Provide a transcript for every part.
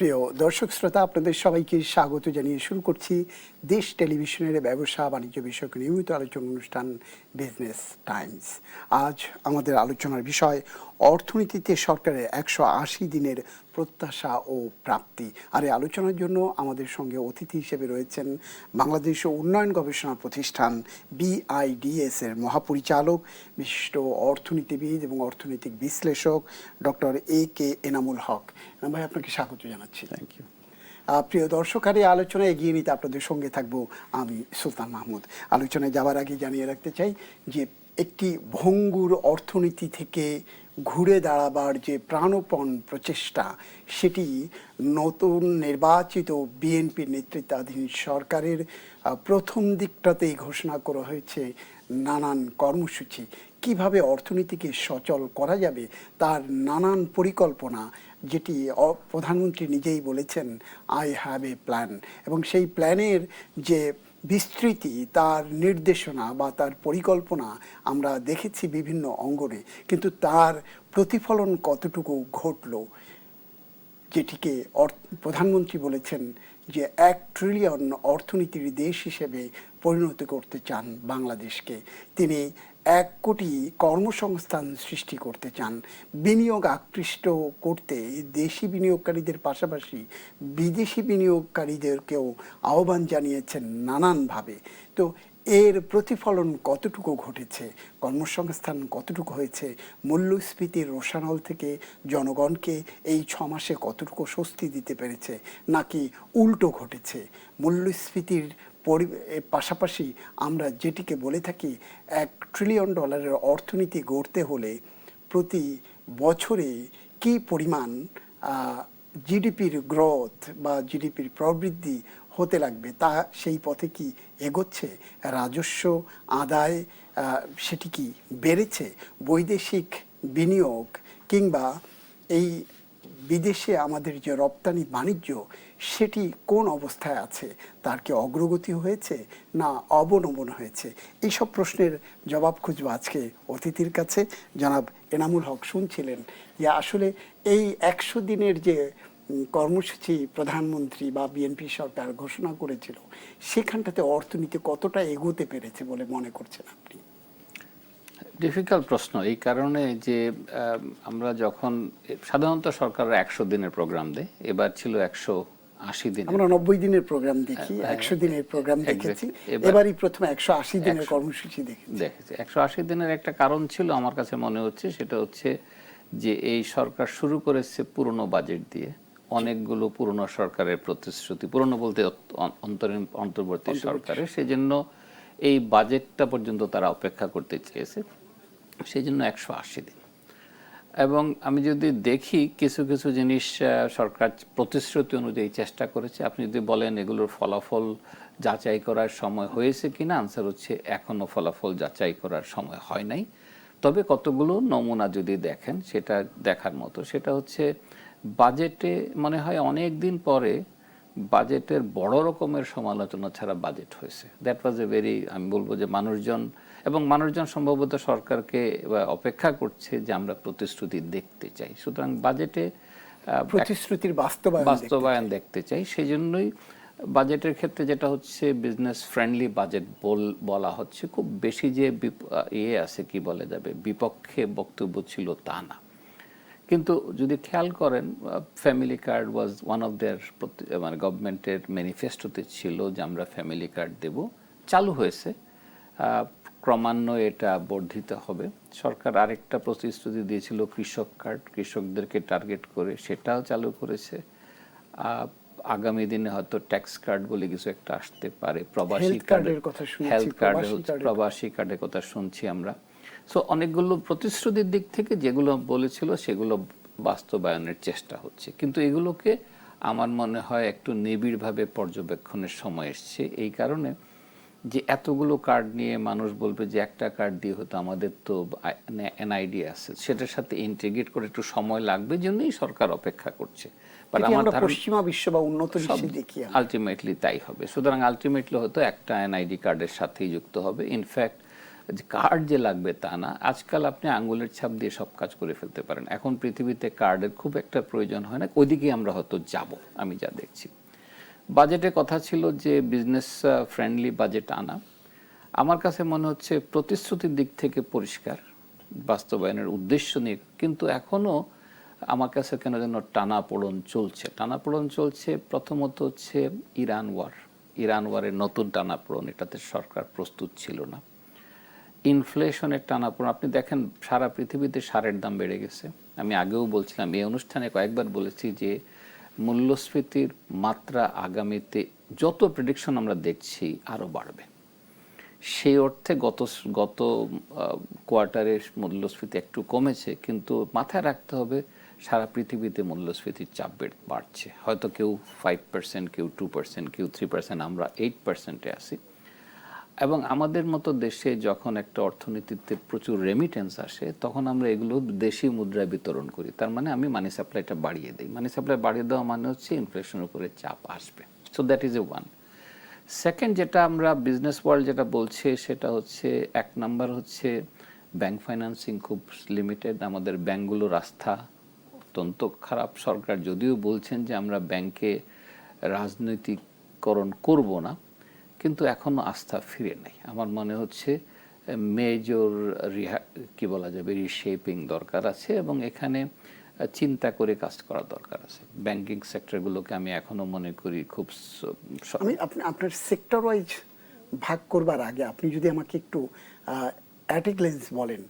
প্রিয় দর্শক শ্রোতা, আপনাদের সবাইকে স্বাগত জানিয়ে শুরু করছি দেশ টেলিভিশনের ব্যবসা বাণিজ্য বিষয়ক নিয়মিত আলোচনা অনুষ্ঠান বিজনেস টাইমস। আজ আমাদের আলোচনার বিষয় অর্থনীতিতে সরকারের 180 দিনের প্রত্যাশা ও প্রাপ্তি। আর এই আলোচনার জন্য আমাদের সঙ্গে অতিথি হিসেবে রয়েছেন বাংলাদেশ উন্নয়ন গবেষণা প্রতিষ্ঠান BIDS এর মহাপরিচালক, বিশিষ্ট অর্থনীতিবিদ এবং অর্থনৈতিক বিশ্লেষক ডক্টর AK এনামুল হক। ভাই, আপনাকে স্বাগত জানাচ্ছি। Thank you. প্রিয় দর্শক, আর এই আলোচনায় এগিয়ে নিতে আপনাদের সঙ্গে থাকবো আমি সুলতান মাহমুদ। আলোচনায় যাওয়ার আগে জানিয়ে রাখতে চাই যে একটি ভঙ্গুর অর্থনীতি থেকে ঘুরে দাঁড়াবার যে প্রাণপণ প্রচেষ্টা, সেটি নতুন নির্বাচিত বিএনপির নেতৃত্বাধীন সরকারের প্রথম দিকটাতেই ঘোষণা করা হয়েছে নানান কর্মসূচি। কিভাবে অর্থনীতিকে সচল করা যাবে তার নানান পরিকল্পনা, যেটি প্রধানমন্ত্রী নিজেই বলেছেন আই হ্যাভ এ প্ল্যান, এবং সেই প্ল্যানের যে বিস্তৃতি, তার নির্দেশনা বা তার পরিকল্পনা আমরা দেখেছি বিভিন্ন অঙ্গনে, কিন্তু তার প্রতিফলন কতটুকু ঘটল, যেটিকে প্রধানমন্ত্রী বলেছেন যে 1 ট্রিলিয়ন অর্থনীতির দেশ হিসেবে পরিণত করতে চান বাংলাদেশকে। তিনি 1 কোটি কর্মসংস্থান সৃষ্টি করতে চান, বিনিয়োগ আকৃষ্ট করতে দেশি বিনিয়োগকারীদের পাশাপাশি বিদেশি বিনিয়োগকারীদেরকেও আহ্বান জানিয়েছেন নানানভাবে। তো এর প্রতিফলন কতটুকু ঘটেছে, কর্মসংস্থান কতটুকু হয়েছে, মূল্যস্ফীতির রোষানল থেকে জনগণকে এই 6 মাসে কতটুকু স্বস্তি দিতে পেরেছে, নাকি উল্টো ঘটেছে? মূল্যস্ফীতির পাশাপাশি আমরা যেটিকে বলে থাকি $1 ট্রিলিয়ন অর্থনীতি গড়তে হলে প্রতি বছরে কি পরিমাণ জিডিপির গ্রোথ বা জিডিপির প্রবৃদ্ধি হতে লাগবে, তা সেই পথে কি এগোচ্ছে? রাজস্ব আদায় সেটি কি বেড়েছে? বৈদেশিক বিনিয়োগ কিংবা এই বিদেশে আমাদের যে রপ্তানি বাণিজ্য, সেটি কোন অবস্থায় আছে? তার কি অগ্রগতি হয়েছে না অবনমন হয়েছে? এইসব প্রশ্নের জবাব খুঁজব আজকে অতিথির কাছে। জনাব এনামুল হক, শুনছিলেন যে আসলে এই 100 দিনের যে কর্মসূচি প্রধানমন্ত্রী বা বিএনপি সরকার ঘোষণা করেছিল, সেখানটাতে অর্থনীতি কতটা এগোতে পেরেছে বলে মনে করছেন আপনি? ডিফিকাল্ট প্রশ্ন এই কারণে যে আমরা যখন সাধারণত সরকার 100 দিনের প্রোগ্রাম দেয়, এবার ছিল 180 দিন। আমরা 90 দিনের প্রোগ্রাম দেখি, 100 দিনের প্রোগ্রাম দেখেছি, এবারই প্রথম 180 দিনের কর্মসূচি দেখেছি। 180 দিনের একটা কারণ ছিল আমার কাছে মনে হচ্ছে, সেটা হচ্ছে যে এই সরকার শুরু করেছে পুরনো বাজেট দিয়ে, অনেকগুলো পুরনো সরকারের প্রতিশ্রুতি, পুরনো বলতে অন্তর্বর্তী সরকারের, সেজন্য এই বাজেটটা পর্যন্ত তারা অপেক্ষা করতে চেয়েছে, সেই জন্য 180 দিন। এবং আমি যদি দেখি কিছু কিছু জিনিস সরকার প্রতিশ্রুতি অনুযায়ী চেষ্টা করেছে। আপনি যদি বলেন এগুলোর ফলাফল যাচাই করার সময় হয়েছে কিনা, আনসার হচ্ছে এখনো ফলাফল যাচাই করার সময় হয় নাই। তবে কতগুলো নমুনা যদি দেখেন সেটা দেখার মতো। সেটা হচ্ছে বাজেটে মনে হয় অনেক দিন পরে বাজেটের বড় রকমের সমালোচনা ছাড়া বাজেট হয়েছে। দ্যাট ওয়াজ এ ভেরি, আমি বলবো যে মানুষজন সম্ভবত সরকারকে অপেক্ষা করছে যে আমরা প্রতিশ্রুতি দেখতে চাই। সুতরাং বাজেটে প্রতিশ্রুতির বাস্তবায়ন দেখতে চাই। সেই জন্যই বাজেটের ক্ষেত্রে যেটা হচ্ছে বিজনেস ফ্রেন্ডলি বাজেট বলা হচ্ছে। খুব বেশি যে আছে কি বলে যাবে বিপক্ষে বক্তব্য ছিল তা না। কিন্তু যদি খেয়াল করেন, family card was one of their, মানে গভর্নমেন্টের ম্যানিফেস্টোতে ছিল যে আমরা ফ্যামিলি কার্ড দেব, চালু হয়েছে, ক্রমান্বয়ে এটা বর্ধিত হবে। সরকার আরেকটা প্রতিশ্রুতি দিয়েছিল কৃষক কার্ড, কৃষকদেরকে টার্গেট করে, সেটাও চালু করেছে। আগামী দিনে হয়তো ট্যাক্স কার্ড বলে কিছু একটা আসতে পারে, প্রবাসী কার্ডের কথা শুনছি, হেলথ কার্ড, প্রবাসী কার্ডের কথা শুনছি আমরা। সো অনেকগুলো প্রতিশ্রুতির দিক থেকে যেগুলো বলেছিল সেগুলো বাস্তবায়নের চেষ্টা হচ্ছে, কিন্তু এগুলোকে আমার মনে হয় একটু নিবিড়ভাবে পর্যবেক্ষণের সময় এসছে। এই কারণে যে এতগুলো কার্ড নিয়ে মানুষ বলবে যে একটা কার্ড দিয়ে হতো, আমাদের তো এনআইডি আছে, সেটার সাথে ইন্টিগ্রেট করে একটু সময় লাগবে, জন্যই সরকার অপেক্ষা করছে। পশ্চিমা বিশ্ব বা উন্নত বিশ্বে দেখি আলটিমেটলি তাই হবে। সুতরাং আলটিমেটলি হয়তো একটা এনআইডি কার্ডের সাথেই যুক্ত হবে। ইনফ্যাক্ট যে কার্ড যে লাগবে তা না। আজকাল আপনি আঙ্গুলের ছাপ দিয়ে সব কাজ করে ফেলতে পারেন। এখন পৃথিবীতে কার্ডের খুব একটা প্রয়োজন হয় না, ওইদিকে আমরা হয়তো যাব আমি যা দেখছি। বাজেটের কথা ছিল যে বিজনেস ফ্রেন্ডলি বাজেট আনা। আমার কাছে মনে হচ্ছে প্রতিশ্রুতির দিক থেকে পরিষ্কার, বাস্তবায়নের উদ্দেশ্য নিয়ে, কিন্তু এখনো আমার কাছে কেন যেন টানাপোড়ন চলছে। প্রথমত হচ্ছে ইরান ওয়ারের নতুন টানাপোড়ন, এটাতে সরকার প্রস্তুত ছিল না। ইনফ্লেশনের টানাপোড়ন, আপনি দেখেন সারা পৃথিবীতে সারের দাম বেড়ে গেছে। আমি আগেও বলছিলাম, এই অনুষ্ঠানে কয়েকবার বলেছি যে মূল্যস্ফীতির মাত্রা আগামীতে যত প্রেডিকশন আমরা দেখছি আরও বাড়বে। সেই অর্থে গত কোয়ার্টারে মূল্যস্ফীতি একটু কমেছে, কিন্তু মাথায় রাখতে হবে সারা পৃথিবীতে মূল্যস্ফীতির চাপ বাড়ছে। হয়তো কেউ 5%, কেউ 2%, কেউ 3%, আমরা 8%-এ আছি। এবং আমাদের মতো দেশে যখন একটা অর্থনীতিতে প্রচুর রেমিটেন্স আসে, তখন আমরা এগুলো দেশি মুদ্রায় বিতরণ করি। তার মানে আমি মানি সাপ্লাইটা বাড়িয়ে দিই। মানি সাপ্লাই বাড়িয়ে দেওয়া মানে হচ্ছে ইনফ্লেশনের উপরে চাপ আসবে। So that is a one. Second, যেটা আমরা বিজনেস ওয়ার্ল্ড যেটা বলছে সেটা হচ্ছে, এক নাম্বার হচ্ছে ব্যাংক ফাইন্যান্সিং খুব লিমিটেড। আমাদের ব্যাংকগুলোর আস্থা অত্যন্ত খারাপ। সরকার যদিও বলছেন যে আমরা ব্যাংকে রাজনৈতিকরণ করব না, কিন্তু এখনো আস্থা ফিরে নাই। আমার মনে হচ্ছে মেজর কি বলা যাবে, রিশেপিং দরকার আছে, এবং এখানে চিন্তা করে কাজ করা দরকার আছে। ব্যাংকিং সেক্টরগুলোকে আমি এখনো মনে করি খুব আপনার সেক্টর ওয়াইজ ভাগ করবার আগে আপনি যদি আমাকে একটু অ্যাট এ গ্লেন্স বলেন,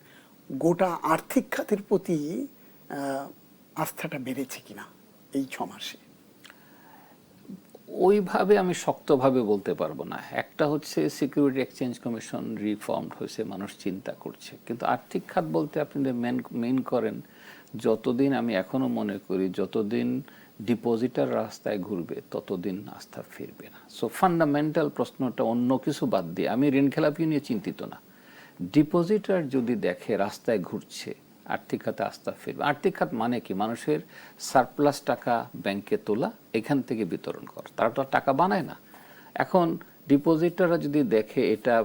গোটা আর্থিক খাতের প্রতি আস্থাটা বেড়েছে কিনা এই 6 মাসে? ওইভাবে আমি শক্তভাবে বলতে পারবো না। একটা হচ্ছে সিকিউরিটি এক্সচেঞ্জ কমিশন রিফর্মড হয়েছে, মানুষ চিন্তা করছে, কিন্তু আর্থিক খাত বলতে আপনি মেইন করেন, যতদিন আমি এখনো মনে করি যতদিন ডিপোজিটার রাস্তায় ঘুরবে ততদিন আস্থা ফিরবে না। সো ফান্ডামেন্টাল প্রশ্নটা অন্য কিছু বাদ দিয়ে, আমি ঋণ খেলাপি নিয়ে চিন্তিত না। ডিপোজিটার যদি দেখে রাস্তায় ঘুরছে, আর্থিক খাতে আস্থা ফিরবে। আর্থিক খাত মানে কি? মানুষের সারপ্লাস টাকা ব্যাংকে তোলা, এখান থেকে বিতরণ করা। তারা তো আর টাকা বানায় না। এখন ডিপোজিটাররা যদি দেখে এটা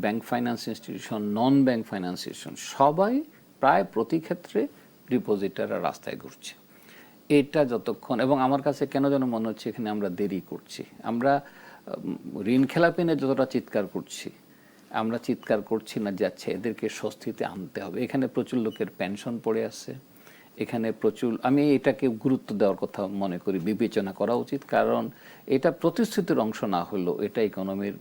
ব্যাংক ফাইন্যান্স ইনস্টিটিউশন, নন ব্যাংক ফাইন্যান্স ইনস্টিটিউশন, সবাই প্রায় প্রতি ক্ষেত্রে ডিপোজিটাররা রাস্তায় ঘুরছে, এটা যতক্ষণ, এবং আমার কাছে কেন যেন মনে হচ্ছে এখানে আমরা দেরি করছি। আমরা ঋণ খেলাপি নিয়ে যতটা চিৎকার করছি, আমরা চিৎকার করছি না যাচ্ছে এদেরকে স্বস্তিতে আনতে হবে। এখানে প্রচুর লোকের পেনশন পড়ে আছে, এখানে প্রচুর, আমি এটাকে গুরুত্ব দেওয়ার কথা মনে করি, বিবেচনা করা উচিত, কারণ এটা প্রতিশ্রুতির অংশ না হলেও এটা ইকোনমির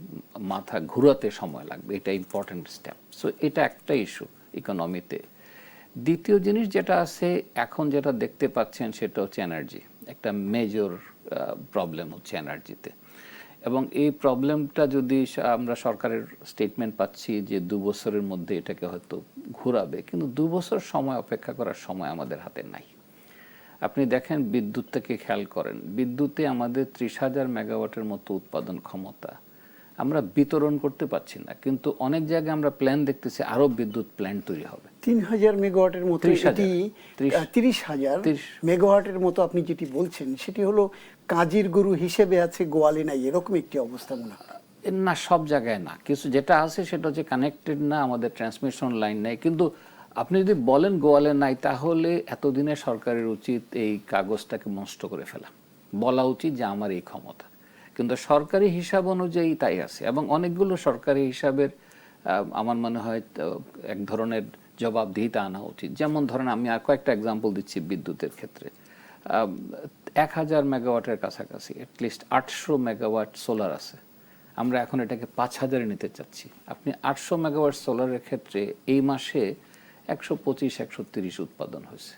মাথা ঘুরাতে সময় লাগবে। এটা ইম্পর্টেন্ট স্টেপ। সো এটা একটা ইস্যু ইকোনমিতে। দ্বিতীয় জিনিস যেটা আছে এখন যেটা দেখতে পাচ্ছেন সেটা হচ্ছে এনার্জি। একটা মেজর প্রবলেম হচ্ছে এনার্জিতে, এবং এই প্রবলেমটা যদি আমরা সরকারের স্টেটমেন্ট পাচ্ছি যে 2 বছরের মধ্যে এটাকে হয়তো ঘোরাবে, কিন্তু 2 বছর সময় অপেক্ষা করার সময় আমাদের হাতে নাই। আপনি দেখেন বিদ্যুৎ থেকে খেয়াল করেন, বিদ্যুতে আমাদের 30,000 মেগাওয়াটের মতো উৎপাদন ক্ষমতা, আমরা বিতরণ করতে পারছি না, কিন্তু অনেক জায়গায় আমরা প্ল্যান দেখতেছি আরো বিদ্যুৎ প্ল্যান্ট তৈরি হবে 3,000 মেগাওয়াটের মতো। 30,000 মেগাওয়াটের মতো আপনি যেটি বলছেন সেটি হলো কাজীর গরু হিসেবে আছে, গোয়ালে নাই, এরকম একটি অবস্থা মনে হয় না। সব জায়গায় না, কিছু যেটা আছে সেটা হচ্ছে কানেক্টেড না, আমাদের ট্রান্সমিশন লাইন নাই। কিন্তু আপনি যদি বলেন গোয়ালে নাই, তাহলে এতদিনে সরকারের উচিত এই কাগজটাকে নষ্ট করে ফেলা, বলা উচিত যে আমার এই ক্ষমতা, কিন্তু সরকারি হিসাব অনুযায়ী তাই আছে। এবং অনেকগুলো সরকারি হিসাবের আমার মনে হয় এক ধরনের জবাবদিহিতা আনা উচিত। যেমন ধরেন, আমি আর কয়েকটা এক্সাম্পল দিচ্ছি বিদ্যুতের ক্ষেত্রে। 1,000 মেগাওয়াটের কাছাকাছি, অ্যাটলিস্ট 800 মেগাওয়াট সোলার আছে, আমরা এখন এটাকে 5,000-এ নিতে চাচ্ছি। আপনি 800 মেগাওয়াট সোলারের ক্ষেত্রে এই মাসে 125-130 উৎপাদন হয়েছে।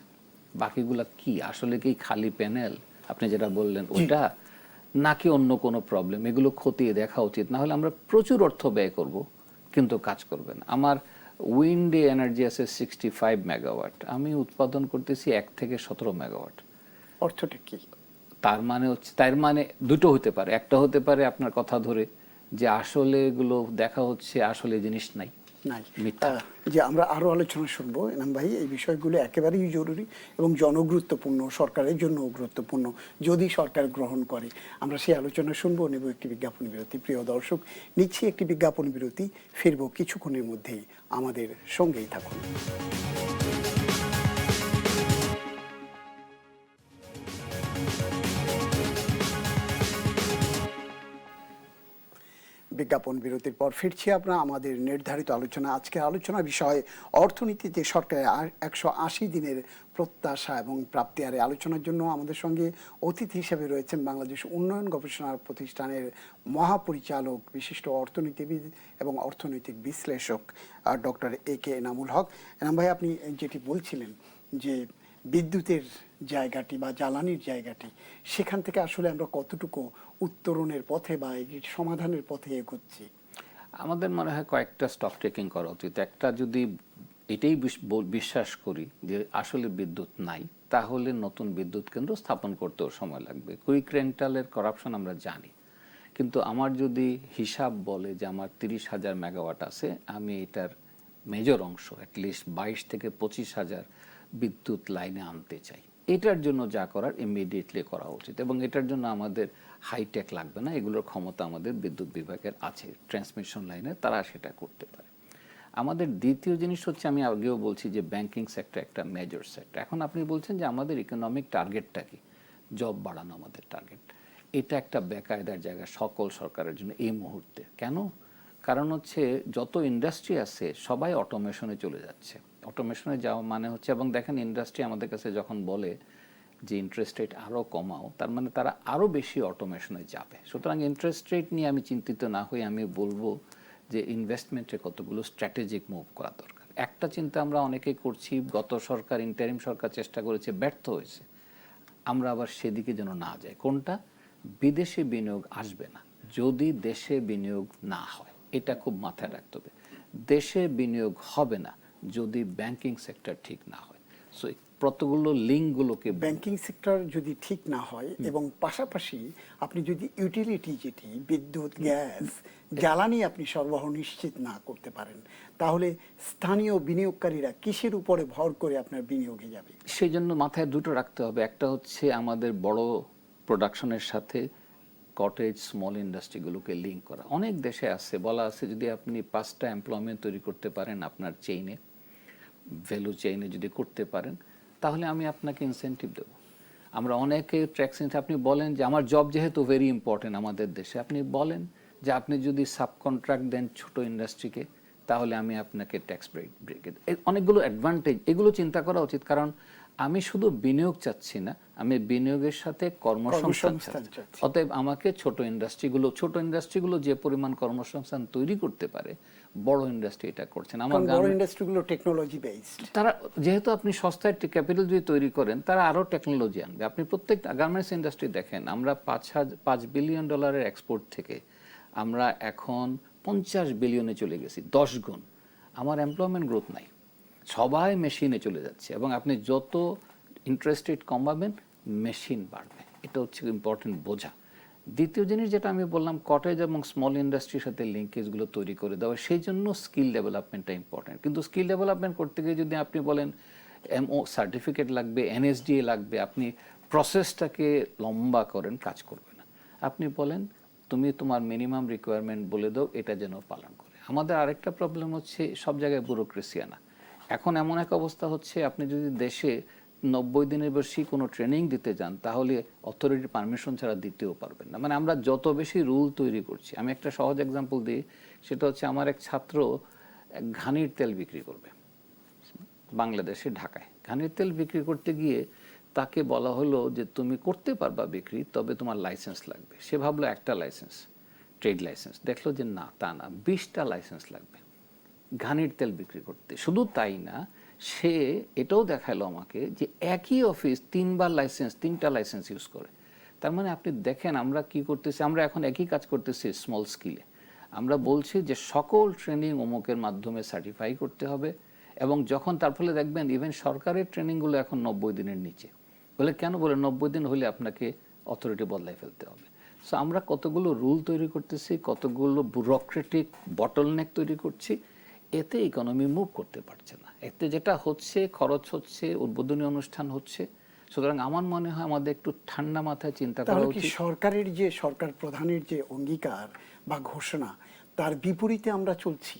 বাকিগুলা কি আসলে কি খালি প্যানেল আপনি যেটা বললেন ওটা, নাকি অন্য কোনো প্রবলেম? এগুলো খতিয়ে দেখা উচিত, না হলে আমরা প্রচুর অর্থ ব্যয় করব কিন্তু কাজ করবে না। আমার উইন্ডে এনার্জি আছে 65 মেগাওয়াট, আমি উৎপাদন করতেছি 1 থেকে 17 মেগাওয়াট। অর্থটা কি? তার মানে দুটো হতে পারে। একটা হতে পারে আপনার কথা ধরে যে আসলে এগুলো দেখা হচ্ছে আসলে জিনিস নাই, নাই। মিথ্যা। যে আমরা আরো আলোচনা শুনবো এনাম ভাই, এই বিষয়গুলো একেবারেই জরুরি এবং জনগুরুত্বপূর্ণ, সরকারের জন্য গুরুত্বপূর্ণ যদি সরকার গ্রহণ করে। আমরা সেই আলোচনা শুনবো, নেব একটি বিজ্ঞাপন বিরতি। প্রিয় দর্শক, নিচ্ছি একটি বিজ্ঞাপন বিরতি, ফিরবো কিছুক্ষণের মধ্যেই, আমাদের সঙ্গেই থাকুন। বিজ্ঞাপন বিরতির পর ফিরছি আমরা আমাদের নির্ধারিত আলোচনা। আজকের আলোচনা বিষয় অর্থনীতিতে সরকারের 180 দিনের প্রত্যাশা এবং প্রাপ্তি। আর আলোচনার জন্য আমাদের সঙ্গে অতিথি হিসেবে রয়েছেন বাংলাদেশ উন্নয়ন গবেষণা প্রতিষ্ঠানের মহাপরিচালক, বিশিষ্ট অর্থনীতিবিদ এবং অর্থনৈতিক বিশ্লেষক ডক্টর AK এনামুল হক। এনাম ভাই, আপনি যেটি বলছিলেন যে বিদ্যুতের জায়গাটি বা জ্বালানির জায়গাটি, সেখান থেকে আসলে আমরা কতটুকু উত্তরণের পথে বা এর সমাধানের পথে এগোচ্ছি? আমাদের মনে হয় কয়েকটা স্টক টেকিং করা উচিত। একটা, যদি এটাই বিশ্বাস করি যে আসলে বিদ্যুৎ নাই, তাহলে নতুন বিদ্যুৎ কেন্দ্র স্থাপন করতেও সময় লাগবে। কুইক রেন্টালের করাপশন আমরা জানি, কিন্তু আমার যদি হিসাব বলে যে আমার 30,000 মেগাওয়াট আছে, আমি এটার মেজর অংশ অ্যাটলিস্ট 22 থেকে 25,000 বিদ্যুৎ লাইনে আনতে চাই, এটার জন্য যা করার ইমিডিয়েটলি করা উচিত। এবং এটার জন্য আমাদের হাইটেক লাগবে না, এগুলোর ক্ষমতা আমাদের বিদ্যুৎ বিভাগের আছে, ট্রান্সমিশন লাইনে তারা সেটা করতে পারে। আমাদের দ্বিতীয় জিনিস হচ্ছে, আমি আগেও বলছি যে ব্যাংকিং সেক্টর একটা মেজর সেক্টর। এখন আপনি বলছেন যে আমাদের ইকোনমিক টার্গেটটা কি? জব বাড়ানো আমাদের টার্গেট। এটা একটা বেকায়দার জায়গা সকল সরকারের জন্য এই মুহূর্তে। কেন? কারণ হচ্ছে যত ইন্ডাস্ট্রি আছে সবাই অটোমেশনে চলে যাচ্ছে। অটোমেশনে যাওয়া মানে হচ্ছে, এবং দেখেন ইন্ডাস্ট্রি আমাদের কাছে যখন বলে যে ইন্টারেস্ট রেট আরও কমাও, তার মানে তারা আরও বেশি অটোমেশনে যাবে। সুতরাং ইন্টারেস্ট রেট নিয়ে আমি চিন্তিত না হয়ে আমি বলবো যে ইনভেস্টমেন্টে কতগুলো স্ট্র্যাটেজিক মুভ করা দরকার। একটা চিন্তা আমরা অনেকেই করছি, গত সরকার, ইন্টারিম সরকার চেষ্টা করেছে, ব্যর্থ হয়েছে। আমরা আবার সেদিকে যেন না যাই। কোনটা? বিদেশে বিনিয়োগ আসবে না যদি দেশে বিনিয়োগ না হয়, এটা খুব মাথায় রাখতে হবে। দেশে বিনিয়োগ হবে না যদি ব্যাংকিং সেক্টর ঠিক না হয়। সো কতগুলো লিঙ্কগুলোকে, ব্যাংকিং সেক্টর যদি ঠিক না হয় এবং পাশাপাশি আপনি যদি ইউটিলিটি, যেটি বিদ্যুৎ, গ্যাস, জ্বালানি আপনি সরবরাহ নিশ্চিত না করতে পারেন, তাহলে স্থানীয় বিনিয়োগকারীরা কিসের উপরে ভর করে আপনার বিনিয়োগে যাবে? সেই জন্য মাথায় দুটো রাখতে হবে। একটা হচ্ছে আমাদের বড় প্রোডাকশনের সাথে কটেজ স্মল ইন্ডাস্ট্রিগুলোকে লিঙ্ক করা। অনেক দেশে আছে, বলা আছে যদি আপনি 5টা এমপ্লয়মেন্ট তৈরি করতে পারেন আপনার চেইনে, ভ্যালু চেইনে যদি করতে পারেন, তাহলে আমি আপনাকে ইনসেন্টিভ দেবো। আমরা অনেকে ট্যাক্স, আপনি বলেন যে আমার জব যেহেতু ভেরি ইম্পর্টেন্ট আমাদের দেশে, আপনি বলেন যে আপনি যদি সাবকন্ট্রাক্ট দেন ছোট ইন্ডাস্ট্রিকে, তাহলে আমি আপনাকে ট্যাক্স ব্রেক। অনেকগুলো অ্যাডভান্টেজ, এগুলো চিন্তা করা উচিত। কারণ আমি শুধু বিনিয়োগ চাচ্ছি না, আমি বিনিয়োগের সাথে কর্মসংস্থান চাচ্ছি। অতএব আমাকে ছোট ইন্ডাস্ট্রিগুলো যে পরিমাণ কর্মসংস্থান তৈরি করতে পারে, বড় ইন্ডাস্ট্রি এটা করছে না। আমার বড় ইন্ডাস্ট্রিগুলো টেকনোলজি বেসড, তারা যেহেতু আপনি সস্তায় ক্যাপিটাল যদি তৈরি করেন, তারা আরও টেকনোলজি আনবে। আপনি প্রত্যেকটা গার্মেন্টস ইন্ডাস্ট্রি দেখেন, আমরা $5 বিলিয়ন এক্সপোর্ট থেকে আমরা এখন 50 বিলিয়নে চলে গেছি, 10 গুণ। আমার এমপ্লয়মেন্ট গ্রোথ নাই, সবাই মেশিনে চলে যাচ্ছে। এবং আপনি যত ইন্টারেস্ট রেট কমাবেন, মেশিন বাড়বে। এটা হচ্ছে ইম্পর্টেন্ট বোঝা। দ্বিতীয় জিনিস যেটা আমি বললাম, কটেজ এবং স্মল ইন্ডাস্ট্রির সাথে লিঙ্কেজগুলো তৈরি করে দেওয়া, সেই জন্য স্কিল ডেভেলপমেন্টটা ইম্পর্টেন্ট। কিন্তু স্কিল ডেভেলপমেন্ট করতে গিয়ে যদি আপনি বলেন MO সার্টিফিকেট লাগবে, NSDA লাগবে, আপনি প্রসেসটাকে লম্বা করেন, কাজ করবে না। আপনি বলেন তুমি তোমার মিনিমাম রিকোয়ারমেন্ট বলে দাও, এটা যেন পালন করে। আমাদের আরেকটা প্রবলেম হচ্ছে সব জায়গায় ব্যুরোক্রেসি আনা। এখন এমন এক অবস্থা হচ্ছে, আপনি যদি দেশে 90 দিনের বেশি কোনো ট্রেনিং দিতে যান, তাহলে অথরিটির পারমিশন ছাড়া দিতেও পারবেন না। মানে আমরা যত বেশি রুল তৈরি করছি। আমি একটা সহজ এক্সাম্পল দিই, সেটা হচ্ছে আমার এক ছাত্র ঘানির তেল বিক্রি করবে বাংলাদেশে, ঢাকায়। ঘানির তেল বিক্রি করতে গিয়ে তাকে বলা হলো যে তুমি করতে পারবা বিক্রি, তবে তোমার লাইসেন্স লাগবে। সে ভাবলো একটা লাইসেন্স, ট্রেড লাইসেন্স। দেখলো যে না, তা না, 20টা লাইসেন্স লাগবে ঘানির তেল বিক্রি করতে। শুধু তাই না, সে এটাও দেখালো আমাকে যে একই অফিস 3টা লাইসেন্স ইউজ করে। তার মানে আপনি দেখেন আমরা কি করতেছি। আমরা এখন একই কাজ করতেছি স্মল স্কেলে। আমরা বলছি যে সকল ট্রেনিং অমুকের মাধ্যমে সার্টিফাই করতে হবে, এবং যখন তার ফলে দেখবেন ইভেন সরকারের ট্রেনিংগুলো এখন 90 দিনের নিচে। বলে কেন? বলে 90 দিন হলে আপনাকে অথরিটি বদলাই ফেলতে হবে। সো আমরা কতগুলো রুল তৈরি করতেছি, কতগুলো ব্যুরোক্রেটিক বটলনেক তৈরি করছি। এতে ইকোনমি মুভ করতে পারছে না। এতে যেটা হচ্ছে, খরচ হচ্ছে, উদ্বোধনী অনুষ্ঠান হচ্ছে। সুতরাং আমার মনে হয় আমাদের একটু ঠান্ডা মাথায় চিন্তা করা তাহলে কি উচিত। সরকারের যে সরকার প্রধানের যে অঙ্গীকার বা ঘোষণা, তার বিপরীতে আমরা চলছি?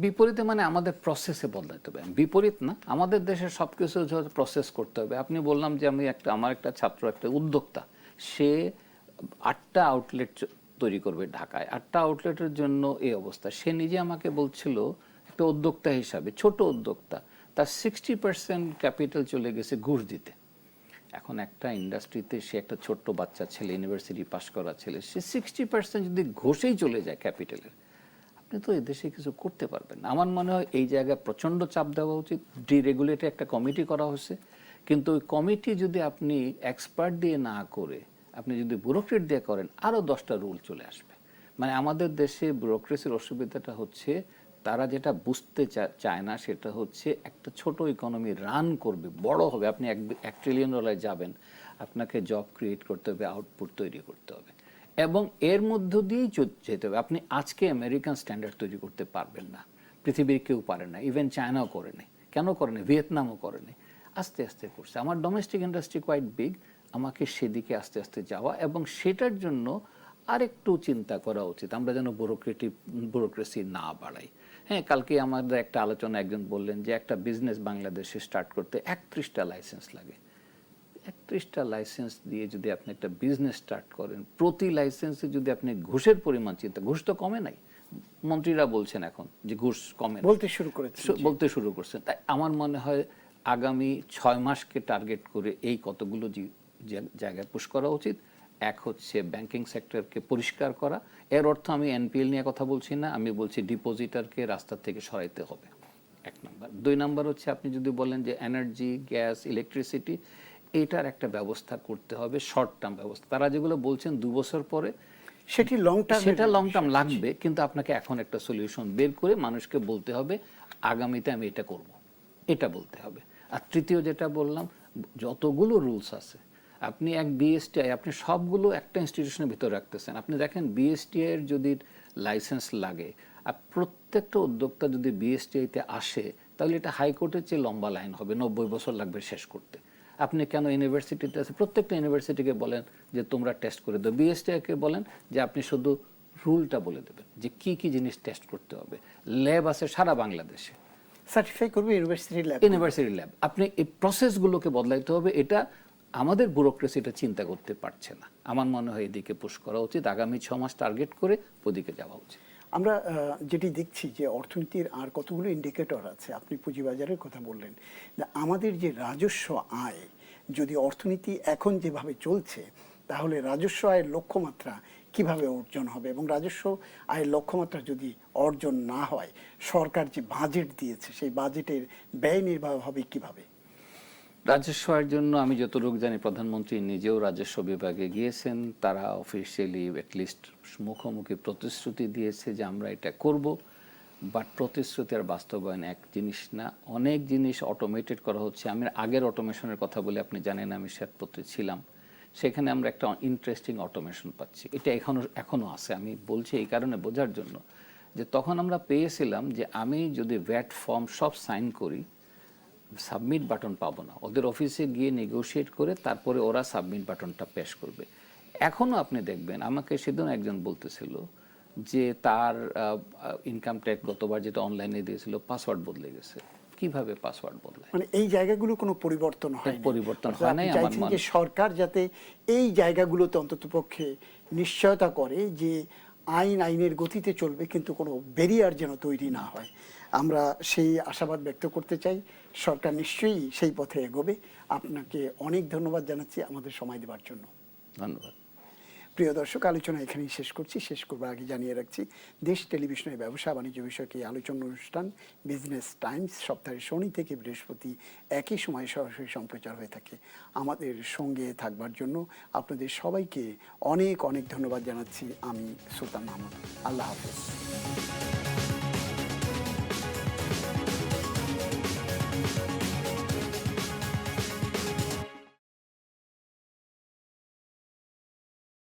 বিপরীতে মানে আমাদের প্রসেসে বদলাতে হবে, বিপরীত না। আমাদের দেশের সবকিছু প্রসেস করতে হবে। আপনি বললাম যে আমার একটা ছাত্র, একটা উদ্যোক্তা, সে 8টা আউটলেট তৈরি করবে ঢাকায়। 8টা আউটলেটের জন্য এই অবস্থা। সে নিজে আমাকে বলছিল, একটা উদ্যোক্তা হিসাবে, ছোট উদ্যোক্তা, তার 60% ক্যাপিটাল চলে গেছে ঘুষ দিতে। এখন একটা ইন্ডাস্ট্রিতে সে একটা ছোট্ট বাচ্চা ছেলে, ইউনিভার্সিটি পাশ করা ছেলে, সে 60% যদি ঘষেই চলে যায় ক্যাপিটালের, আপনি তো এদেশে কিছু করতে পারবেন না। আমার মনে হয় এই জায়গায় প্রচণ্ড চাপ দেওয়া উচিত। ডিরেগুলেটে একটা কমিটি করা হয়েছে, কিন্তু ওই কমিটি যদি আপনি এক্সপার্ট দিয়ে না করে আপনি যদি ব্যুরোক্রেট দিয়ে করেন, আরও 10টা রুল চলে আসবে। মানে আমাদের দেশে ব্যুরোক্রেসির অসুবিধাটা হচ্ছে, তারা যেটা বুঝতে চায় না সেটা হচ্ছে একটা ছোট ইকোনমি রান করবে, বড় হবে, আপনি $1 ট্রিলিয়ন যাবেন, আপনাকে জব ক্রিয়েট করতে হবে, আউটপুট তৈরি করতে হবে, এবং এর মধ্য দিয়েই যেতে হবে। আপনি আজকে আমেরিকান স্ট্যান্ডার্ড তৈরি করতে পারবেন না, পৃথিবীর কেউ পারে না, ইভেন চায়নাও করে নেই। কেন করে নেই? ভিয়েতনামও করে নেই। আস্তে আস্তে করছে। আমার ডোমেস্টিক ইন্ডাস্ট্রি কোয়াইট বিগ, আমাকে সেদিকে আস্তে আস্তে যাওয়া, এবং সেটার জন্য আরেকটু চিন্তা করা উচিত, আমরা যেন ব্যুরোক্রেসি না বাড়াই। হ্যাঁ, কালকে আমাদের একটা আলোচনা একজন বললেন যে একটা বিজনেস বাংলাদেশে স্টার্ট করতে 31টা লাইসেন্স লাগে। 31টা লাইসেন্স দিয়ে যদি আপনি একটা বিজনেস স্টার্ট করেন, প্রতি লাইসেন্সে যদি আপনি ঘুষের পরিমাণ চিন্তা, ঘুষ তো কমে নাই, মন্ত্রীরা বলছেন এখন যে ঘুষ কমে নাই, বলতে শুরু করছেন। তাই আমার মনে হয় আগামী 6 মাসকে টার্গেট করে এই কতগুলো জায়গায় পুশ করা উচিত। এক হচ্ছে ব্যাংকিং সেক্টরকে পরিষ্কার করা। এর অর্থ আমি এনপিএল নিয়ে কথা বলছি না, আমি বলছি ডিপোজিটারকে রাস্তা থেকে সরাইতে হবে, 1 নাম্বার। 2 নাম্বার হচ্ছে আপনি যদি বলেন যে এনার্জি, গ্যাস, ইলেকট্রিসিটি, এইটার একটা ব্যবস্থা করতে হবে, শর্ট টার্ম ব্যবস্থা। তারা যেগুলো বলছেন 2 বছর পরে, সেটা লং টার্ম লাগবে, কিন্তু আপনাকে এখন একটা সলিউশন বের করে মানুষকে বলতে হবে আগামীতে আমি এটা করব, এটা বলতে হবে। আর তৃতীয় যেটা বললাম, যতগুলো রুলস আছে, আপনি এক বিএসটিআই, আপনি সবগুলো একটা ইনস্টিটিউশনের ভিতরে রাখতেছেন। আপনি দেখেন বিএসটিআই এর যদি লাইসেন্স লাগে, আর প্রত্যেকটা উদ্যোক্তা যদি বিএসটিআইতে আসে, তাহলে এটা হাইকোর্টের চেয়ে লম্বা লাইন হবে, 90 বছর লাগবে শেষ করতে। আপনি কেন ইউনিভার্সিটিতে আছে, প্রত্যেকটা ইউনিভার্সিটিকে বলেন যে তোমরা টেস্ট করে দাও, বিএসটিআইকে বলেন যে আপনি শুধু রুলটা বলে দেবেন যে কি কি জিনিস টেস্ট করতে হবে। ল্যাব আছে সারা বাংলাদেশে, সার্টিফাই করবে ইউনিভার্সিটি ল্যাব। আপনি এই প্রসেসগুলোকে বদলাইতে হবে। এটা আমাদের ব্যুরোক্রেসিটা চিন্তা করতে পারছে না। আমার মনে হয় এদিকে পুশ করা উচিত, আগামী 6 মাস টার্গেট করে ওদিকে যাওয়া উচিত। আমরা যেটি দেখছি যে অর্থনীতির আর কতগুলো ইন্ডিকেটর আছে, আপনি পুঁজিবাজারের কথা বললেন, আমাদের যে রাজস্ব আয়, যদি অর্থনীতি এখন যেভাবে চলছে, তাহলে রাজস্ব আয়ের লক্ষ্যমাত্রা কিভাবে অর্জন হবে, এবং রাজস্ব আয়ের লক্ষ্যমাত্রা যদি অর্জন না হয়, সরকার যে বাজেট দিয়েছে সেই বাজেটের ব্যয় নির্বাহ হবে কিভাবে? রাজস্ব আয়ের জন্য আমি যতটুকু জানি প্রধানমন্ত্রী নিজেও রাজস্ব বিভাগে গিয়েছেন, তারা অফিসিয়ালি অ্যাটলিস্ট মুখোমুখি প্রতিশ্রুতি দিয়েছে যে আমরা এটা করব। বাট প্রতিশ্রুতি আর বাস্তবায়ন এক জিনিস না, অনেক জিনিস অটোমেটেড করা হচ্ছে। আমি আগের অটোমেশনের কথা বলে, আপনি জানেন আমি শ্বেতপত্রে ছিলাম, সেখানে আমরা একটা ইন্টারেস্টিং অটোমেশন পাচ্ছি। এটা এখনো আছে। আমি বলছি এই কারণে বোঝার জন্য যে তখন আমরা পেয়েছিলাম যে আমি যদি ভ্যাট ফর্ম সব সাইন করি, সাবমিট বাটন পাবো না, ওদের অফিসে গিয়ে নেগোশিয়েট করে তারপরে ওরা সাবমিট বাটনটা পেশ করবে। এখনও আপনি দেখবেন, আমাকে সেদিন একজন বলতেছিল যে তার ইনকাম ট্যাক্স গতবার যেটা অনলাইনে দিয়েছিল, পাসওয়ার্ড বদলে গেছে। কিভাবে পাসওয়ার্ড বদলায়? মানে এই জায়গাগুলো কোনো পরিবর্তন হয় নাই। আমার মনে হয় সরকার যাতে এই জায়গাগুলোতে অন্ততপক্ষে নিশ্চয়তা করে যে আইনের গতিতে চলবে, কিন্তু কোনো ব্যারিয়ার যেন তৈরি না হয়। আমরা সেই আশাবাদ ব্যক্ত করতে চাই। সরকার নিশ্চয়ই সেই পথে এগোবে। আপনাকে অনেক ধন্যবাদ জানাচ্ছি আমাদের সময় দেওয়ার জন্য। ধন্যবাদ। প্রিয় দর্শক, আলোচনা এখানেই শেষ করছি। শেষ করবার আগে জানিয়ে রাখছি, দেশ টেলিভিশনের ব্যবসা বাণিজ্য বিষয়ক এই আলোচনা অনুষ্ঠান বিজনেস টাইমস সপ্তাহের শনি থেকে বৃহস্পতি একই সময়ে সরাসরি সম্প্রচার হয়ে থাকে। আমাদের সঙ্গে থাকবার জন্য আপনাদের সবাইকে অনেক অনেক ধন্যবাদ জানাচ্ছি। আমি সুলতান মাহমুদ। আল্লাহ হাফেজ।